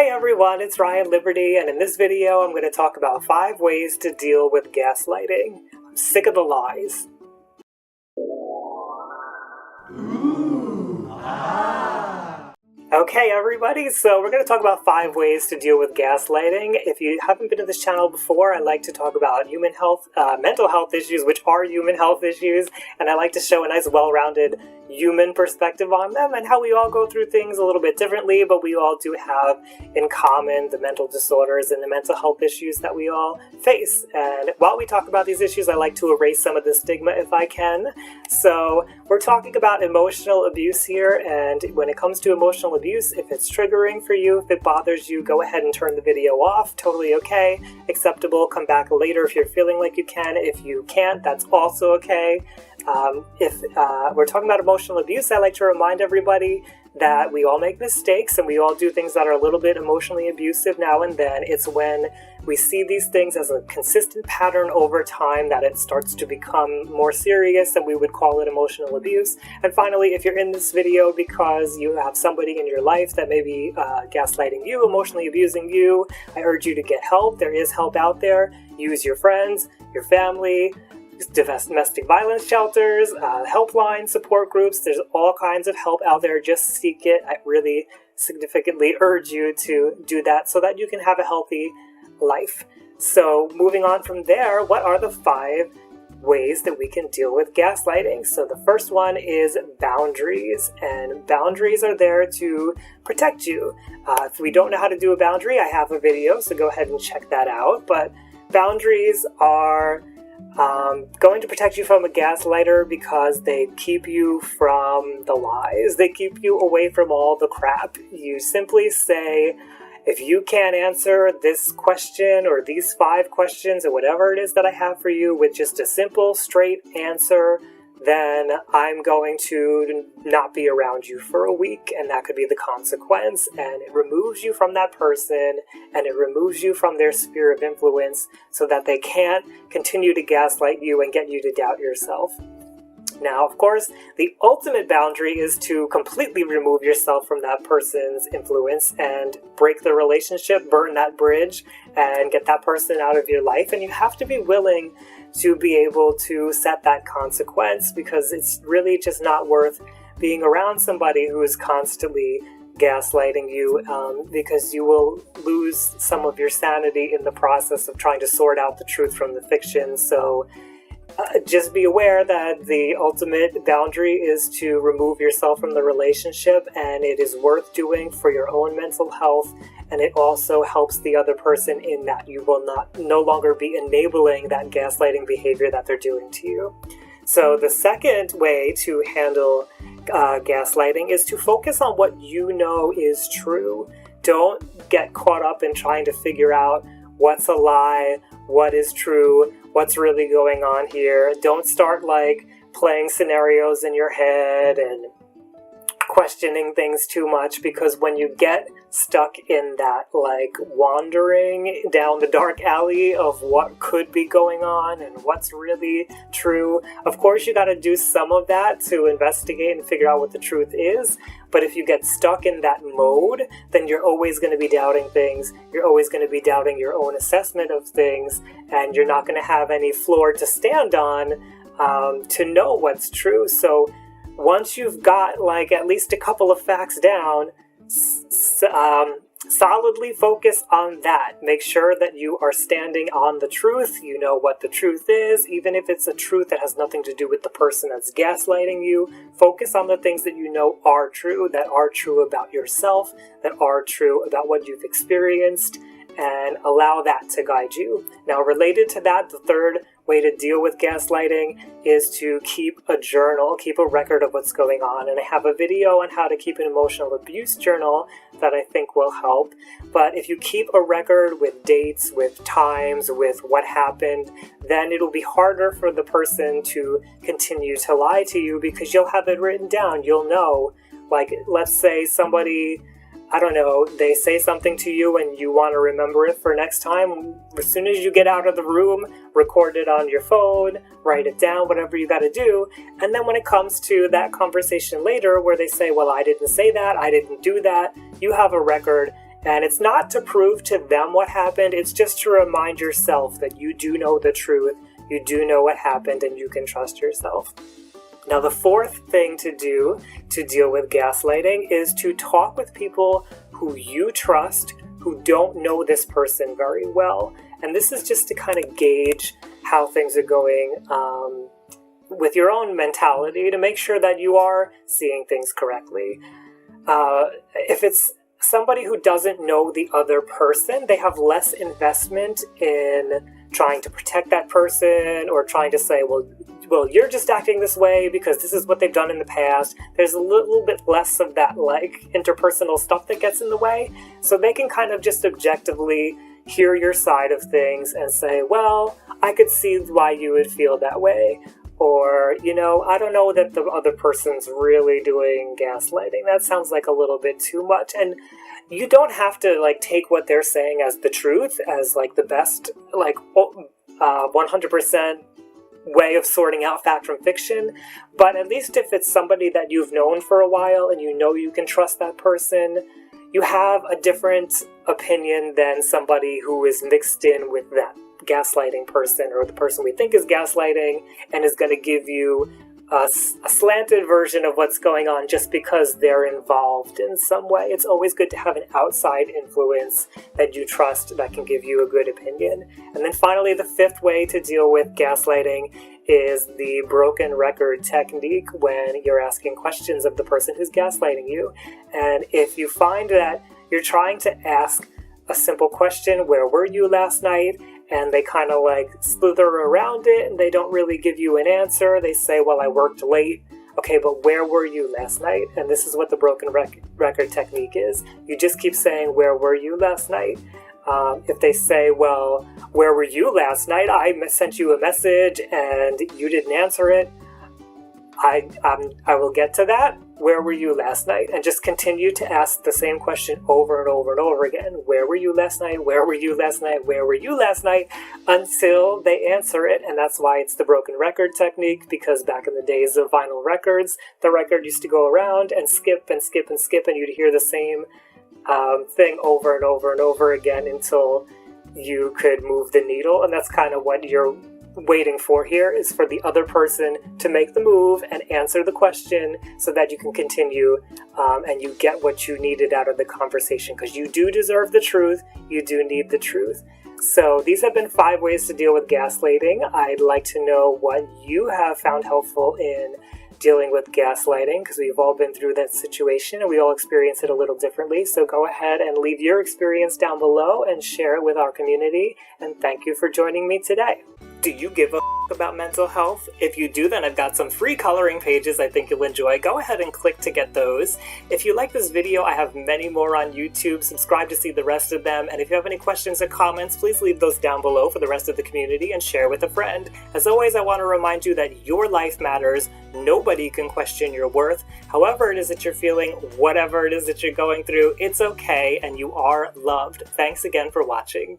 Hey everyone, it's Ryan Liberty, and in this video I'm going to talk about 5 ways to deal with gaslighting. I'm sick of the lies. Okay everybody, so we're going to talk about 5 ways to deal with gaslighting. If you haven't been to this channel before, I like to talk about human health, mental health issues, which are human health issues, and I like to show a nice well-rounded human perspective on them and how we all go through things a little bit differently, but we all do have in common the mental disorders and the mental health issues that we all face. And while we talk about these issues, I like to erase some of the stigma if I can. So we're talking about emotional abuse here, and when it comes to emotional abuse, if it's triggering for you, if it bothers you, go ahead and turn the video off. Totally okay, acceptable. Come back later if you're feeling like you can. If you can't, that's also okay. If we're talking about emotional abuse, I like to remind everybody that we all make mistakes and we all do things that are a little bit emotionally abusive now and then. It's when we see these things as a consistent pattern over time that it starts to become more serious, and we would call it emotional abuse. And finally, if you're in this video because you have somebody in your life that may be gaslighting you, emotionally abusing you, I urge you to get help. There is help out there. Use your friends, your family, domestic violence shelters, helpline support groups. There's all kinds of help out there. Just seek it. I really significantly urge you to do that so that you can have a healthy life. So moving on from there, what are the 5 ways that we can deal with gaslighting? So the first one is boundaries, and boundaries are there to protect you. If we don't know how to do a boundary, I have a video, so go ahead and check that out. But boundaries are going to protect you from a gaslighter because they keep you from the lies. They keep you away from all the crap. You simply say, if you can't answer this question or these 5 questions or whatever it is that I have for you with just a simple, straight answer, then I'm going to not be around you for a week, and that could be the consequence. And it removes you from that person, and it removes you from their sphere of influence so that they can't continue to gaslight you and get you to doubt yourself. Now, of course, the ultimate boundary is to completely remove yourself from that person's influence and break the relationship, burn that bridge, and get that person out of your life. And you have to be willing to be able to set that consequence, because it's really just not worth being around somebody who is constantly gaslighting you, because you will lose some of your sanity in the process of trying to sort out the truth from the fiction. So just be aware that the ultimate boundary is to remove yourself from the relationship, and it is worth doing for your own mental health, and it also helps the other person in that you will no longer be enabling that gaslighting behavior that they're doing to you. So the second way to handle gaslighting is to focus on what you know is true. Don't get caught up in trying to figure out what's a lie, what is true, what's really going on here. Don't start playing scenarios in your head and questioning things too much, because when you get stuck in that wandering down the dark alley of what could be going on and what's really true, of course you got to do some of that to investigate and figure out what the truth is. But if you get stuck in that mode, then you're always going to be doubting things. You're always going to be doubting your own assessment of things, and you're not going to have any floor to stand on to know what's true. So once you've got at least a couple of facts down, solidly focus on that. Make sure that you are standing on the truth. You know what the truth is, even if it's a truth that has nothing to do with the person that's gaslighting you. Focus on the things that you know are true, that are true about yourself, that are true about what you've experienced, and allow that to guide you. Now, related to that, the third way to deal with gaslighting is to keep a journal, keep a record of what's going on. And I have a video on how to keep an emotional abuse journal that I think will help. But if you keep a record with dates, with times, with what happened, then it'll be harder for the person to continue to lie to you, because you'll have it written down. You'll know, let's say somebody, I don't know, they say something to you and you want to remember it for next time. As soon as you get out of the room, record it on your phone, write it down, whatever you got to do. And then when it comes to that conversation later where they say, well, I didn't say that, I didn't do that, you have a record And it's not to prove to them what happened, it's just to remind yourself that you do know the truth, you do know what happened, and you can trust yourself. Now, the fourth thing to do to deal with gaslighting is to talk with people who you trust, who don't know this person very well. And this is just to kind of gauge how things are going with your own mentality, to make sure that you are seeing things correctly. If it's somebody who doesn't know the other person, they have less investment in trying to protect that person or trying to say, well, you're just acting this way because this is what they've done in the past. There's a little bit less of that like interpersonal stuff that gets in the way. So they can kind of just objectively hear your side of things and say, well, I could see why you would feel that way. Or, I don't know that the other person's really doing gaslighting. That sounds like a little bit too much. And you don't have to take what they're saying as the truth, as the best 100% way of sorting out fact from fiction. But at least if it's somebody that you've known for a while and you can trust that person, you have a different opinion than somebody who is mixed in with that gaslighting person, or the person we think is gaslighting, and is going to give you a slanted version of what's going on just because they're involved in some way. It's always good to have an outside influence that you trust that can give you a good opinion. And then finally, the fifth way to deal with gaslighting is the broken record technique, when you're asking questions of the person who's gaslighting you. And if you find that you're trying to ask a simple question, where were you last night? And they kind of slither around it and they don't really give you an answer. They say, well, I worked late. Okay, but where were you last night? And this is what the broken record technique is. You just keep saying, where were you last night? If they say, well, where were you last night? I sent you a message and you didn't answer it. I will get to that. Where were you last night? And just continue to ask the same question over and over and over again. Where were you last night? Where were you last night? Where were you last night? Until they answer it. And that's why it's the broken record technique, because back in the days of vinyl records, the record used to go around and skip and skip and skip, and you'd hear the same thing over and over and over again until you could move the needle. And that's kind of what you're waiting for here, is for the other person to make the move and answer the question so that you can continue and you get what you needed out of the conversation, because you do deserve the truth, you do need the truth. So these have been 5 ways to deal with gaslighting. I'd like to know what you have found helpful in dealing with gaslighting, because we've all been through that situation and we all experience it a little differently. So go ahead and leave your experience down below and share it with our community. And thank you for joining me today. Do you give a about mental health? If you do, then I've got some free coloring pages I think you'll enjoy. Go ahead and click to get those. If you like this video, I have many more on YouTube. Subscribe to see the rest of them. And if you have any questions or comments, please leave those down below for the rest of the community and share with a friend. As always, I want to remind you that your life matters. Nobody can question your worth. However it is that you're feeling, whatever it is that you're going through, it's okay, and you are loved. Thanks again for watching.